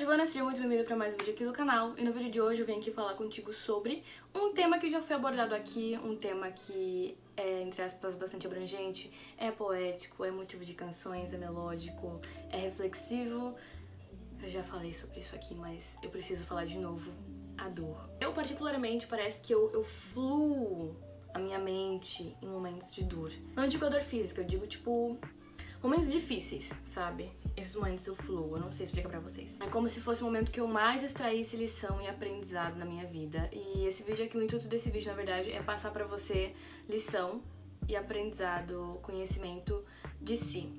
Giovana, seja muito bem-vindo para mais um vídeo aqui do canal. E no vídeo de hoje eu venho aqui falar contigo sobre um tema que já foi abordado aqui, um tema que é, entre aspas, bastante abrangente, é poético, é motivo de canções, é melódico, é reflexivo. Eu já falei sobre isso aqui, mas eu preciso falar de novo. A dor. Eu particularmente parece que eu fluo a minha mente em momentos de dor. Não digo a dor física, eu digo tipo momentos difíceis, sabe? Esses momentos eu fluo, eu não sei explicar pra vocês. É como se fosse o momento que eu mais extraísse lição e aprendizado na minha vida. E esse vídeo aqui, o intuito desse vídeo, na verdade, é passar pra você lição e aprendizado, conhecimento de si.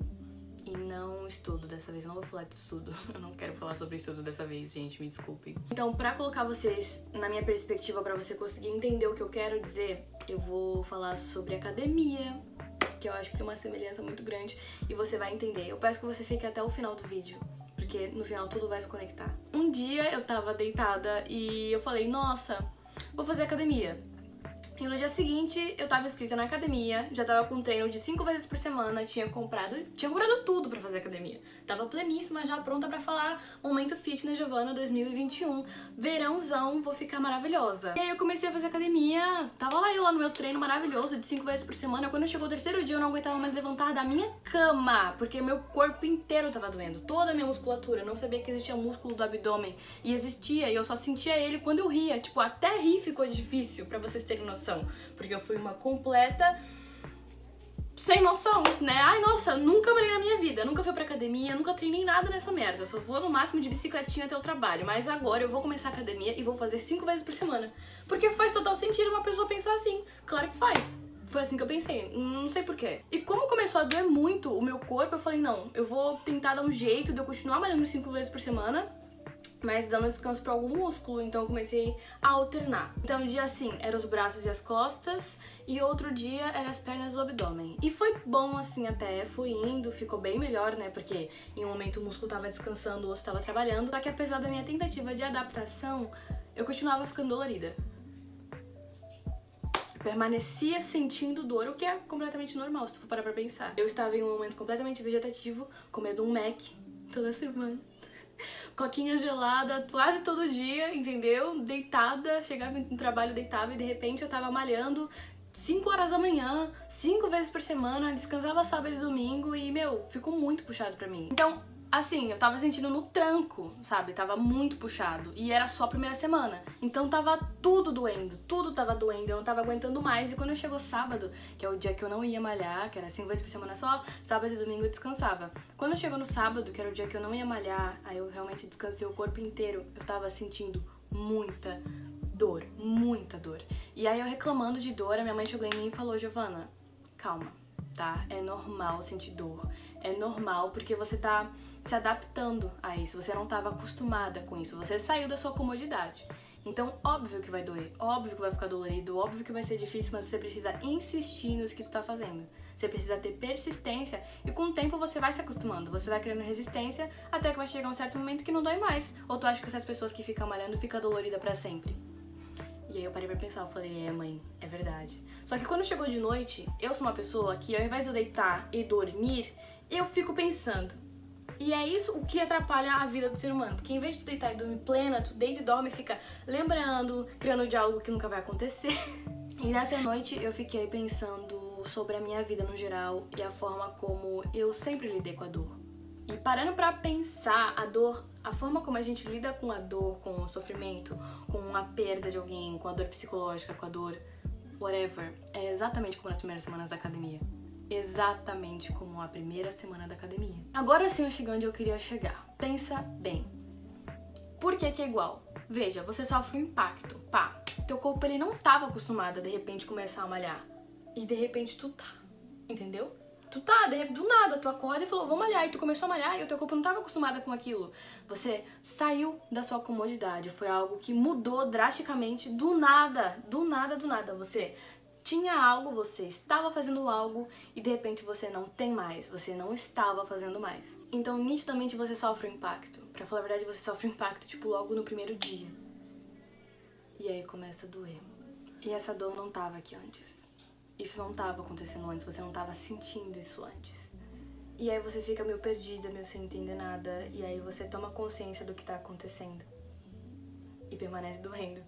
E não estudo dessa vez, não vou falar de estudo. Eu não quero falar sobre estudo dessa vez, gente, me desculpe. Então, pra colocar vocês na minha perspectiva, pra você conseguir entender o que eu quero dizer, eu vou falar sobre academia, que eu acho que tem uma semelhança muito grande e você vai entender. Eu peço que você fique até o final do vídeo, porque no final tudo vai se conectar. Um dia eu tava deitada e eu falei, nossa, vou fazer academia. E no dia seguinte eu tava inscrita na academia, já tava com treino de 5 vezes por semana, tinha comprado tudo pra fazer academia. Tava pleníssima, já pronta pra falar Momento Fitness Giovana 2021. Verãozão, vou ficar maravilhosa. E aí eu comecei a fazer academia, tava lá eu lá no meu treino maravilhoso de 5 vezes por semana. Quando chegou o terceiro dia eu não aguentava mais levantar da minha cama, porque meu corpo inteiro tava doendo, toda a minha musculatura. Eu não sabia que existia músculo do abdômen, e existia, e eu só sentia ele quando eu ria. Tipo, até rir ficou difícil, pra vocês terem noção. Porque eu fui uma completa sem noção, né? Ai, nossa, nunca malhei na minha vida, nunca fui pra academia, nunca treinei nada nessa merda. Eu só vou no máximo de bicicletinha até o trabalho. Mas agora eu vou começar a academia e vou fazer 5 vezes por semana. Porque faz total sentido uma pessoa pensar assim. Claro que faz. Foi assim que eu pensei, não sei porquê. E como começou a doer muito o meu corpo, eu falei, não, eu vou tentar dar um jeito de eu continuar malhando 5 vezes por semana, mas dando descanso pra algum músculo, então eu comecei a alternar. Então um dia assim, eram os braços e as costas, e outro dia eram as pernas e o abdômen. E foi bom assim até, fui indo, ficou bem melhor, né, porque em um momento o músculo tava descansando, o osso tava trabalhando, só que apesar da minha tentativa de adaptação, eu continuava ficando dolorida. Permanecia sentindo dor, o que é completamente normal, se tu for parar pra pensar. Eu estava em um momento completamente vegetativo, comendo um Mac toda semana. Coquinha gelada quase todo dia, entendeu? Deitada, chegava no trabalho, deitava e de repente eu tava malhando 5 horas da manhã, 5 vezes por semana, descansava sábado e domingo e, meu, ficou muito puxado pra mim. Então, assim, eu tava sentindo no tranco, sabe? Tava muito puxado. E era só a primeira semana. Então tava tudo doendo, tudo tava doendo. Eu não tava aguentando mais. E quando chegou sábado, que é o dia que eu não ia malhar, que era 5 vezes por semana só, sábado e domingo eu descansava. Quando chegou no sábado, que era o dia que eu não ia malhar, aí eu realmente descansei o corpo inteiro, eu tava sentindo muita dor, muita dor. E aí eu reclamando de dor, a minha mãe chegou em mim e falou, Giovana, calma, tá? É normal sentir dor. É normal porque você tá se adaptando a isso, você não estava acostumada com isso, você saiu da sua comodidade. Então, óbvio que vai doer, óbvio que vai ficar dolorido, óbvio que vai ser difícil, mas você precisa insistir nisso que tu tá fazendo. Você precisa ter persistência e com o tempo você vai se acostumando, você vai criando resistência até que vai chegar um certo momento que não dói mais. Ou tu acha que essas pessoas que ficam malhando ficam dolorida pra sempre? E aí eu parei pra pensar, eu falei, mãe, é verdade. Só que quando chegou de noite, eu sou uma pessoa que ao invés de eu deitar e dormir, eu fico pensando. E é isso o que atrapalha a vida do ser humano. Porque em vez de tu deitar e dormir plena, tu deita e dorme e fica lembrando, criando diálogo que nunca vai acontecer. E nessa noite eu fiquei pensando sobre a minha vida no geral e a forma como eu sempre lidei com a dor. E parando pra pensar, a dor, a forma como a gente lida com a dor, com o sofrimento, com a perda de alguém, com a dor psicológica, com a dor whatever, é exatamente como nas primeiras semanas da academia. Exatamente como a primeira semana da academia. Agora sim eu cheguei onde eu queria chegar. Pensa bem. Por que que é igual? Veja, você sofre um impacto. Pá, teu corpo ele não tava acostumado a de repente começar a malhar. E de repente tu tá. Entendeu? Tu tá, do nada, tu acorda e falou, vou malhar. E tu começou a malhar e o teu corpo não tava acostumado com aquilo. Você saiu da sua comodidade. Foi algo que mudou drasticamente do nada. Do nada, do nada. Você tinha algo, você estava fazendo algo e de repente você não tem mais, você não estava fazendo mais. Então nitidamente você sofre um impacto. Pra falar a verdade, você sofre um impacto tipo logo no primeiro dia. E aí começa a doer. E essa dor não tava aqui antes. Isso não tava acontecendo antes, você não tava sentindo isso antes. E aí você fica meio perdida, meio sem entender nada. E aí você toma consciência do que tá acontecendo. E permanece doendo.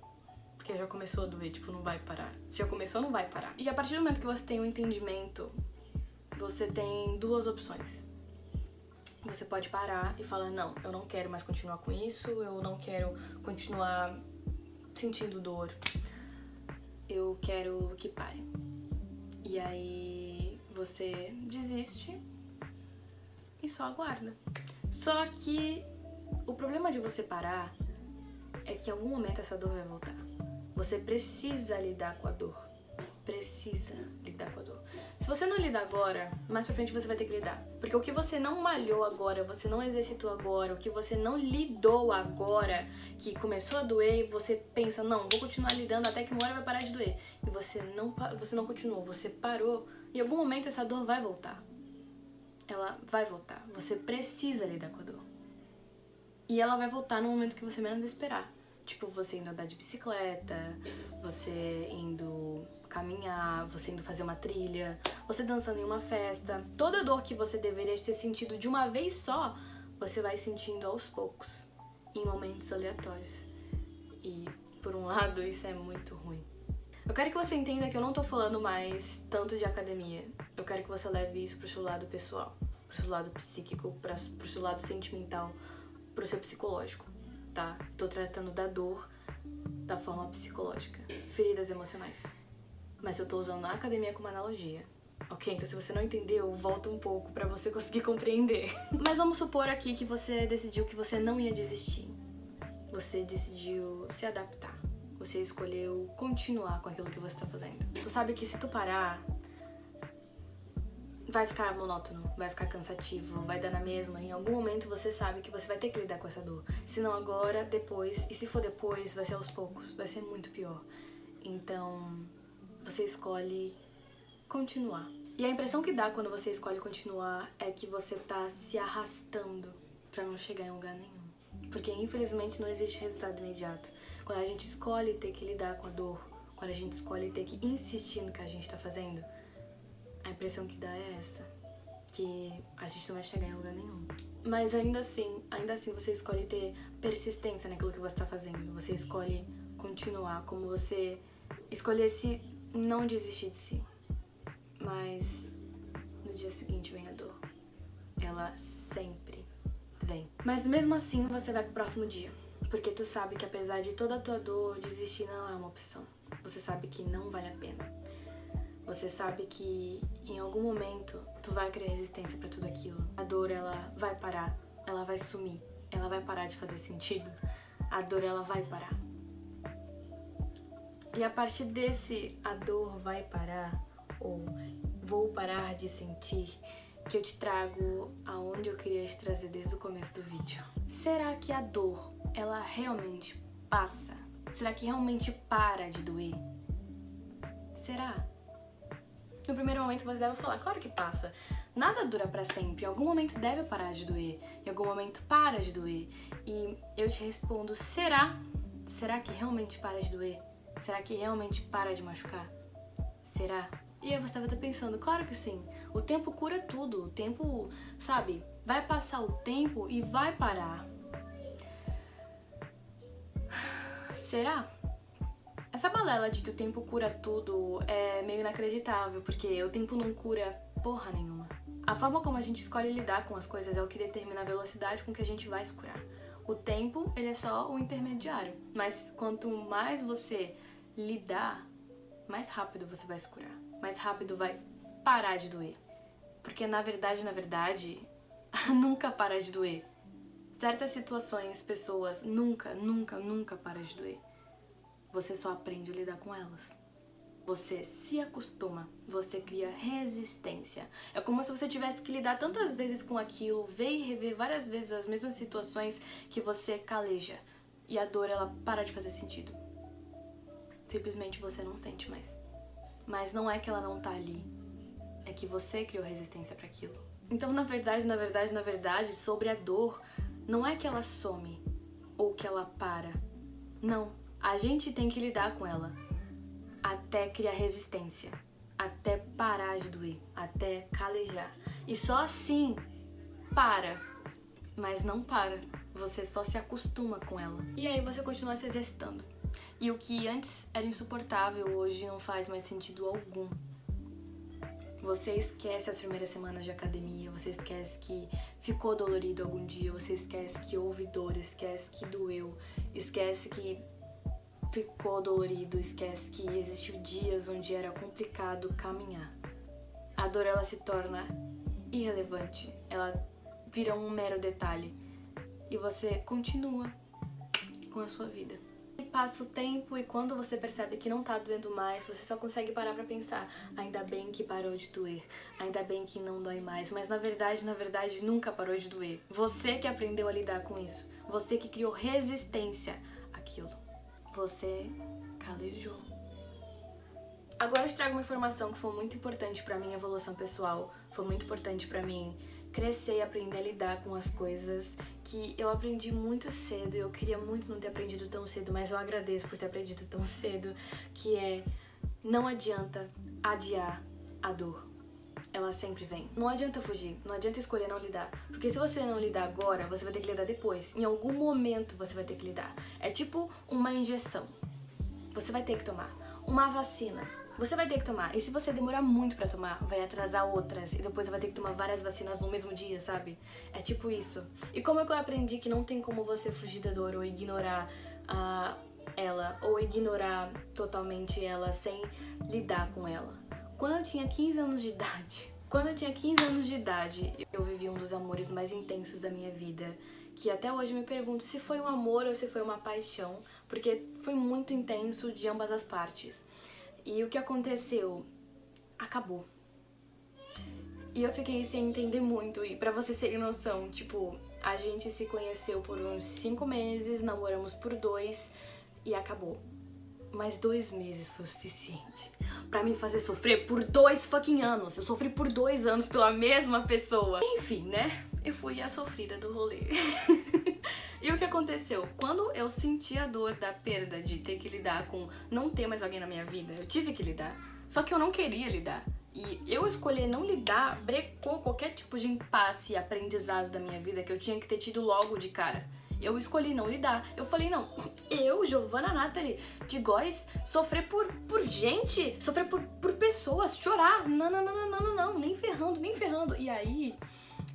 Porque já começou a doer, tipo, não vai parar. Se já começou, não vai parar. E a partir do momento que você tem um entendimento, você tem duas opções. Você pode parar e falar, não, eu não quero mais continuar com isso, eu não quero continuar sentindo dor. Eu quero que pare. E aí você desiste e só aguarda. Só que o problema de você parar é que em algum momento essa dor vai voltar. Você precisa lidar com a dor. Precisa lidar com a dor. Se você não lidar agora, mais pra frente você vai ter que lidar. Porque o que você não malhou agora, você não exercitou agora, o que você não lidou agora, que começou a doer, você pensa, não, vou continuar lidando até que uma hora vai parar de doer. E você não continuou, você parou. Em algum momento essa dor vai voltar. Ela vai voltar. Você precisa lidar com a dor. E ela vai voltar no momento que você menos esperar. Tipo, você indo andar de bicicleta, você indo caminhar, você indo fazer uma trilha, você dançando em uma festa. Toda dor que você deveria ter sentido de uma vez só, você vai sentindo aos poucos, em momentos aleatórios. E, por um lado, isso é muito ruim. Eu quero que você entenda que eu não tô falando mais tanto de academia. Eu quero que você leve isso pro seu lado pessoal, pro seu lado psíquico, pro seu lado sentimental, pro seu psicológico, tá? Tô tratando da dor da forma psicológica, feridas emocionais. Mas eu tô usando a academia como analogia, ok? Então se você não entendeu, volta um pouco pra você conseguir compreender. Mas vamos supor aqui que você decidiu que você não ia desistir. Você decidiu se adaptar. Você escolheu continuar com aquilo que você tá fazendo. Tu sabe que se tu parar, vai ficar monótono, vai ficar cansativo, vai dar na mesma. Em algum momento você sabe que você vai ter que lidar com essa dor. Se não agora, depois. E se for depois, vai ser aos poucos. Vai ser muito pior. Então, você escolhe continuar. E a impressão que dá quando você escolhe continuar é que você tá se arrastando pra não chegar em lugar nenhum. Porque, infelizmente, não existe resultado imediato. Quando a gente escolhe ter que lidar com a dor, quando a gente escolhe ter que insistir no que a gente tá fazendo, a impressão que dá é essa, que a gente não vai chegar em lugar nenhum. Mas ainda assim você escolhe ter persistência naquilo que você tá fazendo. Você escolhe continuar, como você escolhesse não desistir de si. Mas no dia seguinte vem a dor. Ela sempre vem. Mas mesmo assim você vai pro próximo dia. Porque tu sabe que apesar de toda a tua dor, desistir não é uma opção. Você sabe que não vale a pena. Você sabe que em algum momento tu vai criar resistência pra tudo aquilo. A dor, ela vai parar, ela vai sumir, ela vai parar de fazer sentido. A dor, ela vai parar. E a partir desse a dor vai parar, ou vou parar de sentir, que eu te trago aonde eu queria te trazer desde o começo do vídeo. Será que a dor, ela realmente passa? Será que realmente para de doer? Será? No primeiro momento você deve falar, claro que passa. Nada dura pra sempre. Em algum momento deve parar de doer. Em algum momento para de doer. E eu te respondo, será? Será que realmente para de doer? Será que realmente para de machucar? Será? E aí você deve estar pensando, claro que sim. O tempo cura tudo. O tempo, sabe, vai passar o tempo e vai parar. Será? Essa balela de que o tempo cura tudo é meio inacreditável, porque o tempo não cura porra nenhuma. A forma como a gente escolhe lidar com as coisas é o que determina a velocidade com que a gente vai se curar. O tempo, ele é só o intermediário, mas quanto mais você lidar, mais rápido você vai se curar. Mais rápido vai parar de doer. Porque na verdade, nunca para de doer. Certas situações, pessoas, nunca para de doer. Você só aprende a lidar com elas. Você se acostuma, você cria resistência. É como se você tivesse que lidar tantas vezes com aquilo, ver e rever várias vezes as mesmas situações que você caleja. E a dor, ela para de fazer sentido. Simplesmente você não sente mais. Mas não é que ela não tá ali. É que você criou resistência para aquilo. Então, na verdade, sobre a dor, não é que ela some ou que ela para. Não. A gente tem que lidar com ela até criar resistência, até parar de doer, até calejar. E só assim para, mas não para. Você só se acostuma com ela. E aí você continua se exercitando. E o que antes era insuportável, hoje não faz mais sentido algum. Você esquece as primeiras semanas de academia, você esquece que ficou dolorido algum dia, você esquece que houve dor, esquece que doeu, esquece que ficou dolorido, esquece que existiu dias onde era complicado caminhar. A dor, ela se torna irrelevante, ela vira um mero detalhe e você continua com a sua vida. E passa o tempo e quando você percebe que não tá doendo mais, você só consegue parar pra pensar: ainda bem que parou de doer, ainda bem que não dói mais, mas na verdade nunca parou de doer. Você que aprendeu a lidar com isso, você que criou resistência àquilo, você calejou. Agora eu te trago uma informação que foi muito importante pra minha evolução pessoal, foi muito importante pra mim crescer e aprender a lidar com as coisas que eu aprendi muito cedo. Eu queria muito não ter aprendido tão cedo, mas eu agradeço por ter aprendido tão cedo, que é: não adianta adiar a dor. Ela sempre vem. Não adianta fugir, não adianta escolher não lidar. Porque se você não lidar agora, você vai ter que lidar depois. Em algum momento você vai ter que lidar. É tipo uma injeção. Você vai ter que tomar. Uma vacina. Você vai ter que tomar. E se você demorar muito pra tomar, vai atrasar outras. E depois você vai ter que tomar várias vacinas no mesmo dia, sabe? É tipo isso. E como é que eu aprendi que não tem como você fugir da dor ou ignorar ela, ou ignorar totalmente ela sem lidar com ela? Quando eu tinha 15 anos de idade. Quando eu tinha 15 anos de idade, eu vivi um dos amores mais intensos da minha vida, que até hoje eu me pergunto se foi um amor ou se foi uma paixão, porque foi muito intenso de ambas as partes. E o que aconteceu? Acabou. E eu fiquei sem entender muito. E pra vocês terem noção, tipo, a gente se conheceu por uns 5 meses, namoramos por 2 e acabou. Mas 2 meses foi o suficiente pra me fazer sofrer por 2 fucking anos. Eu sofri por 2 anos pela mesma pessoa. Enfim, né? Eu fui a sofrida do rolê. E o que aconteceu? Quando eu senti a dor da perda de ter que lidar com não ter mais alguém na minha vida, eu tive que lidar. Só que eu não queria lidar. E eu escolher não lidar brecou qualquer tipo de impasse e aprendizado da minha vida que eu tinha que ter tido logo de cara. Eu escolhi não lidar. Eu falei: não, eu, Giovanna Nathalie de Góes, sofrer por gente, sofrer por pessoas, chorar. Não, nem ferrando. E aí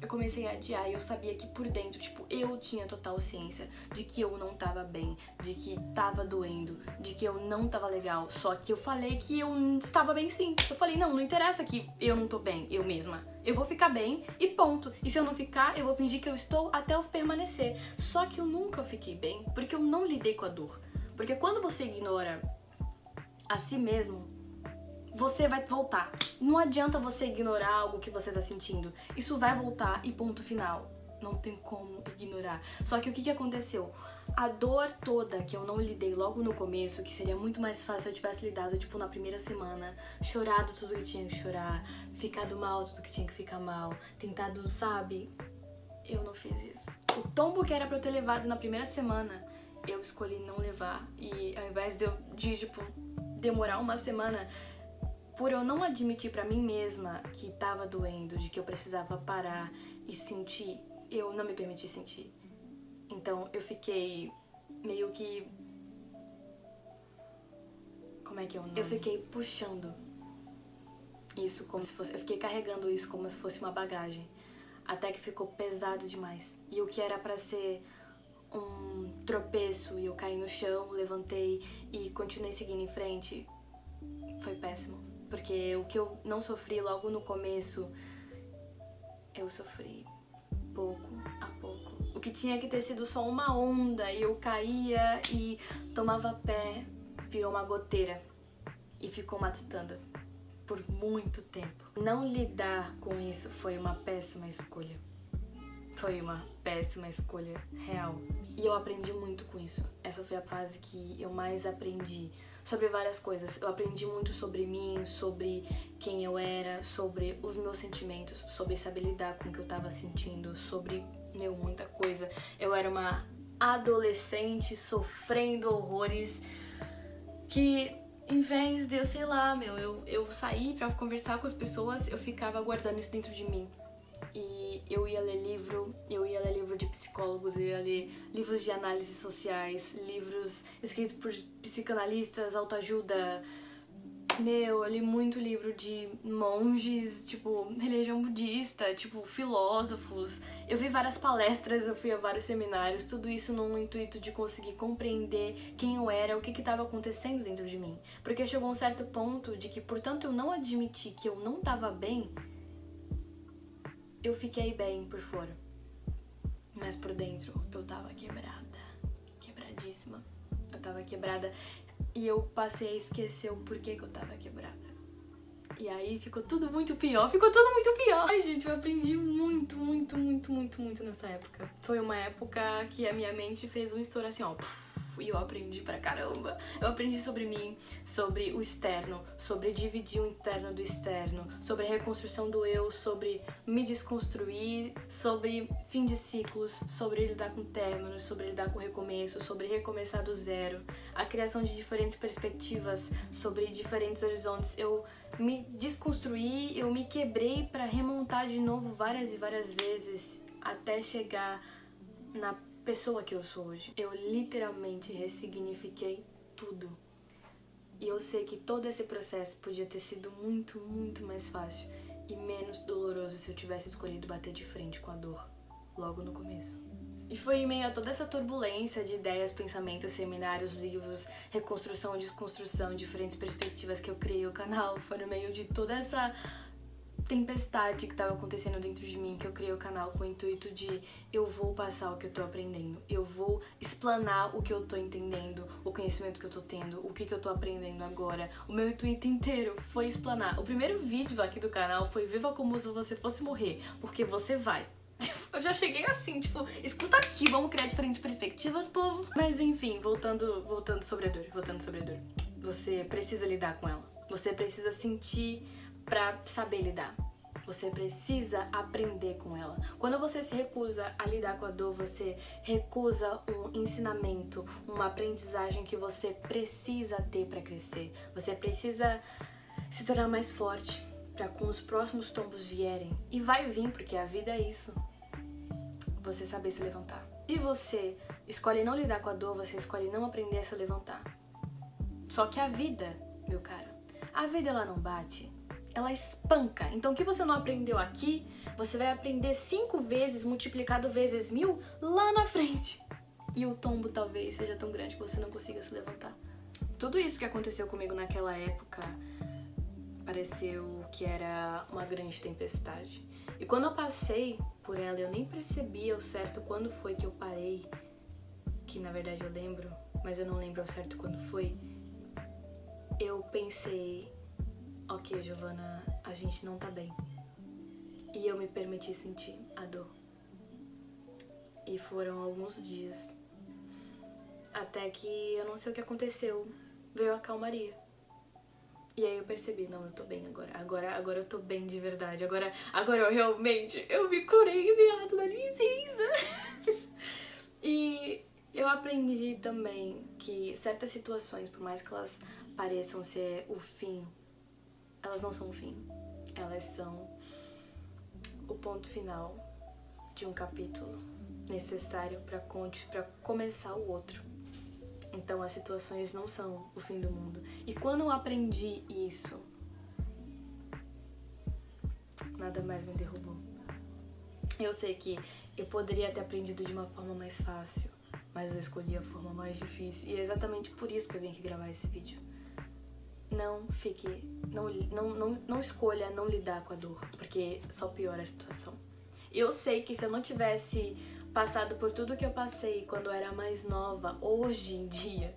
eu comecei a adiar e eu sabia que por dentro, tipo, eu tinha total ciência de que eu não tava bem, de que tava doendo, de que eu não tava legal. Só que eu falei que eu estava bem sim. Eu falei: não interessa que eu não tô bem, eu mesma. Eu vou ficar bem e ponto. E se eu não ficar, eu vou fingir que eu estou até eu permanecer. Só que eu nunca fiquei bem, porque eu não lidei com a dor. Porque quando você ignora a si mesmo, você vai voltar. Não adianta você ignorar algo que você tá sentindo. Isso vai voltar e ponto final. Não tem como ignorar. Só que o que aconteceu? A dor toda que eu não lidei logo no começo, que seria muito mais fácil se eu tivesse lidado, tipo, na primeira semana, chorado tudo que tinha que chorar, ficado mal tudo que tinha que ficar mal, tentado, sabe? Eu não fiz isso. O tombo que era pra eu ter levado na primeira semana, eu escolhi não levar. E ao invés de tipo, demorar uma semana, por eu não admitir pra mim mesma que tava doendo, de que eu precisava parar e sentir, eu não me permiti sentir. Então eu fiquei meio que... Como é que é o nome? Eu fiquei puxando isso como se fosse... Eu fiquei carregando isso como se fosse uma bagagem. Até que ficou pesado demais. E o que era pra ser um tropeço e eu caí no chão, levantei e continuei seguindo em frente, foi péssimo. Porque o que eu não sofri logo no começo, eu sofri pouco a pouco. O que tinha que ter sido só uma onda e eu caía e tomava pé, virou uma goteira e ficou matutando por muito tempo. Não lidar com isso foi uma péssima escolha. Foi uma péssima escolha real. E eu aprendi muito com isso. Essa foi a fase que eu mais aprendi sobre várias coisas. Eu aprendi muito sobre mim, sobre quem eu era, sobre os meus sentimentos, sobre saber lidar com o que eu tava sentindo, sobre, muita coisa. Eu era uma adolescente sofrendo horrores que, em vez de eu, sei lá, eu sair pra conversar com as pessoas, eu ficava guardando isso dentro de mim. E eu ia ler livro de psicólogos, eu ia ler livros de análises sociais, livros escritos por psicanalistas, autoajuda. Eu li muito livro de monges, tipo, religião budista, tipo, filósofos. Eu vi várias palestras, eu fui a vários seminários, tudo isso num intuito de conseguir compreender quem eu era, o que estava acontecendo dentro de mim. Porque chegou um certo ponto de que, portanto, eu não admiti que eu não estava bem, eu fiquei bem por fora. Mas por dentro, eu tava quebrada, quebradíssima. Eu tava quebrada. E eu passei a esquecer o porquê que eu tava quebrada. E aí ficou tudo muito pior. Ai, gente, eu aprendi muito nessa época. Foi uma época que a minha mente fez um estouro assim, ó. E eu aprendi pra caramba. Eu aprendi sobre mim, sobre o externo, sobre dividir o interno do externo, sobre a reconstrução do eu, sobre me desconstruir, sobre fim de ciclos, sobre lidar com términos, sobre lidar com recomeço, sobre recomeçar do zero, a criação de diferentes perspectivas, sobre diferentes horizontes. Eu me desconstruí, eu me quebrei pra remontar de novo várias e várias vezes até chegar na pessoa que eu sou hoje. Eu literalmente ressignifiquei tudo. E eu sei que todo esse processo podia ter sido muito mais fácil e menos doloroso se eu tivesse escolhido bater de frente com a dor logo no começo. E foi em meio a toda essa turbulência de ideias, pensamentos, seminários, livros, reconstrução, desconstrução, diferentes perspectivas que eu criei o canal. Foi no meio de toda essa tempestade que estava acontecendo dentro de mim que eu criei o canal com o intuito de eu vou passar o que eu tô aprendendo, eu vou explanar o que eu tô entendendo, o conhecimento que eu tô tendo, o que eu tô aprendendo agora. O meu intuito inteiro foi explanar. O primeiro vídeo aqui do canal foi Viva como se você fosse morrer, porque você vai. Eu já cheguei assim, tipo, escuta aqui, vamos criar diferentes perspectivas, povo. Mas enfim, voltando sobre a dor. Você precisa lidar com ela. Você precisa sentir pra saber lidar. Você precisa aprender com ela. Quando você se recusa a lidar com a dor, você recusa um ensinamento, uma aprendizagem que você precisa ter pra crescer. Você precisa se tornar mais forte pra quando os próximos tombos vierem. E vai vir, porque a vida é isso. Você saber se levantar. Se você escolhe não lidar com a dor, você escolhe não aprender a se levantar. Só que a vida, meu cara, a vida ela não bate. Ela espanca. Então o que você não aprendeu aqui, você vai aprender 5 vezes, multiplicado vezes 1000 lá na frente. E o tombo talvez seja tão grande que você não consiga se levantar. Tudo isso que aconteceu comigo naquela época pareceu que era uma grande tempestade. E quando eu passei por ela, eu nem percebi ao certo quando foi que eu parei. Que na verdade eu lembro, mas eu não lembro ao certo quando foi. Eu pensei, ok, Giovana, a gente não tá bem. E eu me permiti sentir a dor. E foram alguns dias. Até que eu não sei o que aconteceu. Veio a calmaria. E aí eu percebi, não, eu tô bem agora. Agora eu tô bem de verdade. Agora eu realmente, eu me curei, viado, dá licença. E eu aprendi também que certas situações, por mais que elas pareçam ser o fim, elas não são o fim. Elas são o ponto final de um capítulo necessário para começar o outro. Então as situações não são o fim do mundo. E quando eu aprendi isso, nada mais me derrubou. Eu sei que eu poderia ter aprendido de uma forma mais fácil, mas eu escolhi a forma mais difícil. E é exatamente por isso que eu vim aqui gravar esse vídeo. Não escolha não lidar com a dor, porque só piora a situação. Eu sei que se eu não tivesse passado por tudo que eu passei quando eu era mais nova, hoje em dia,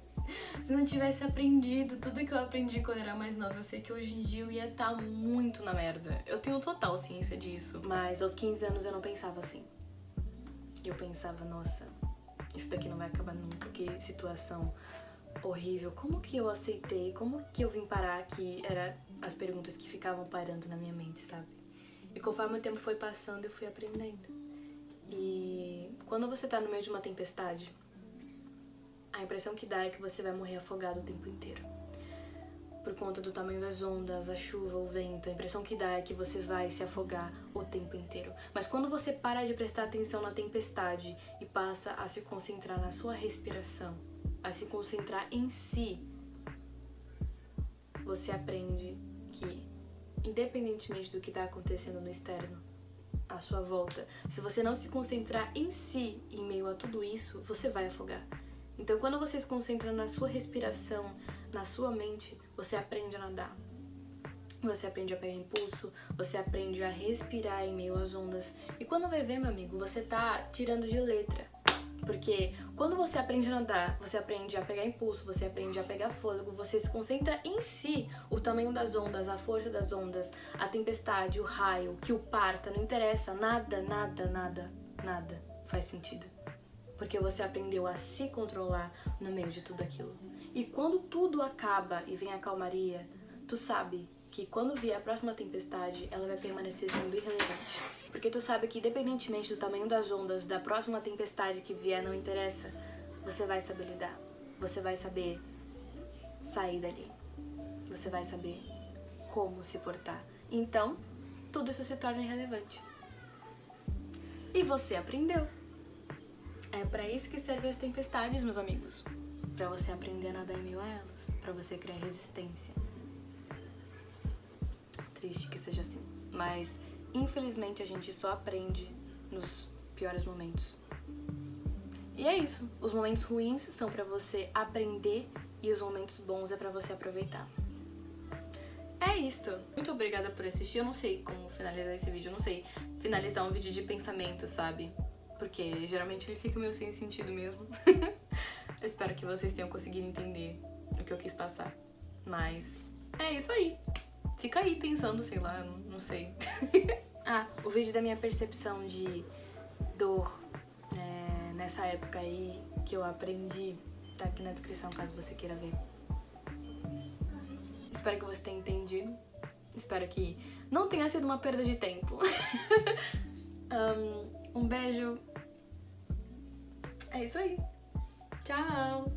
se eu não tivesse aprendido tudo que eu aprendi quando eu era mais nova, eu sei que hoje em dia eu ia estar muito na merda. Eu tenho total ciência disso, mas aos 15 anos eu não pensava assim. Eu pensava, nossa, isso daqui não vai acabar nunca, que situação horrível, como que eu aceitei, como que eu vim parar aqui, eram as perguntas que ficavam pairando na minha mente, sabe? E conforme o tempo foi passando, eu fui aprendendo. E quando você tá no meio de uma tempestade, a impressão que dá é que você vai morrer afogado o tempo inteiro. por conta do tamanho das ondas, a chuva, o vento. A impressão que dá é que você vai se afogar o tempo inteiro. Mas quando você para de prestar atenção na tempestade e passa a se concentrar na sua respiração, a se concentrar em si, você aprende que, independentemente do que está acontecendo no externo, à sua volta, se você não se concentrar em si, em meio a tudo isso, você vai afogar. Então, quando você se concentra na sua respiração, na sua mente, você aprende a nadar. Você aprende a pegar impulso, você aprende a respirar em meio às ondas. E quando vai ver, meu amigo, você tá tirando de letra. Porque quando você aprende a nadar, você aprende a pegar impulso, você aprende a pegar fôlego, você se concentra em si, o tamanho das ondas, a força das ondas, a tempestade, o raio, que o parta, não interessa, nada faz sentido. Porque você aprendeu a se controlar no meio de tudo aquilo. E quando tudo acaba e vem a calmaria, tu sabe que quando vier a próxima tempestade, ela vai permanecer sendo irrelevante. Porque tu sabe que independentemente do tamanho das ondas, da próxima tempestade que vier, não interessa, você vai saber lidar. Você vai saber sair dali. Você vai saber como se portar. Então, tudo isso se torna irrelevante. E você aprendeu. É pra isso que servem as tempestades, meus amigos. Pra você aprender a nadar em meio a elas. Pra você criar resistência. Triste que seja assim. Mas, infelizmente, a gente só aprende nos piores momentos. E é isso. Os momentos ruins são pra você aprender e os momentos bons é pra você aproveitar. É isto. Muito obrigada por assistir. Eu não sei como finalizar esse vídeo. Eu não sei finalizar um vídeo de pensamento, sabe? Porque geralmente ele fica meio sem sentido mesmo. Eu espero que vocês tenham conseguido entender o que eu quis passar. Mas é isso aí. Fica aí pensando, sei lá, não sei. O vídeo da minha percepção de dor nessa época aí que eu aprendi tá aqui na descrição, caso você queira ver. Espero que você tenha entendido. Espero que não tenha sido uma perda de tempo. Um beijo. É isso aí. Tchau!